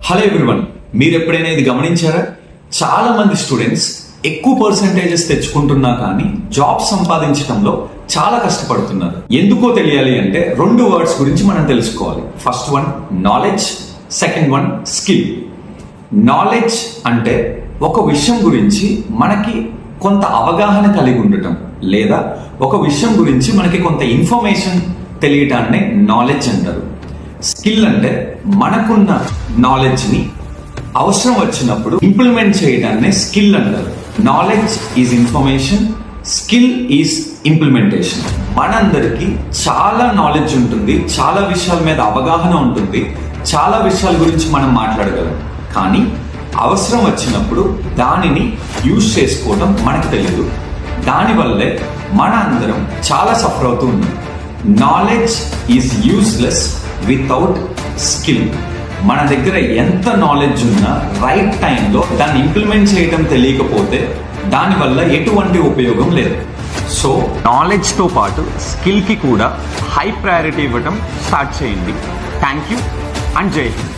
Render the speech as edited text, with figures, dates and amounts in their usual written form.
Hello everyone, మీరు ఎప్పుడైనా ఇది గమనించారా? చాలా మంది స్టూడెంట్స్ ఎక్కువ పర్సెంటేజెస్ తెచ్చుకుంటున్నా కానీ జాబ్ సంపాదించడంలో చాలా కష్టపడుతున్నారు. ఎందుకో తెలియాలి అంటే 2 వర్డ్స్ గురించి మనం తెలుసుకోవాలి. First one knowledge, second one skill. Knowledge అంటే ఒక విషయం గురించి మనకి కొంత అవగాహన కలిగి ఉండటం, లేదా ఒక విషయం గురించి మనకి కొంత ఇన్ఫర్మేషన్ తెలియటాన్ని నాలెడ్జ్ అంటారు. స్కిల్ అంటే మనకున్న నాలెడ్జ్ ని అవసరం వచ్చినప్పుడు ఇంప్లిమెంట్ చేయడాన్ని స్కిల్ అంటారు. Knowledge is information, skill is implementation. మనందరికీ చాలా నాలెడ్జ్ ఉంటుంది, చాలా విషయాల మీద అవగాహన ఉంటుంది, చాలా విషయాల గురించి మనం మాట్లాడగలం. కానీ అవసరం వచ్చినప్పుడు దానిని యూజ్ చేసుకోవడం మనకు తెలియదు. దానివల్లే మన అందరం చాలా సఫర్ అవుతూ ఉన్నాం. Knowledge is useless without skill. మన దగ్గర ఎంత నాలెడ్జ్ ఉన్నా రైట్ టైంలో దాన్ని ఇంప్లిమెంట్ చేయడం తెలియకపోతే దానివల్ల ఎటువంటి ఉపయోగం లేదు. సో నాలెడ్జ్తో పాటు స్కిల్కి కూడా హై ప్రయారిటీ ఇవ్వడం స్టార్ట్ చేయండి. థ్యాంక్ యూ అండ్ జై హింద్.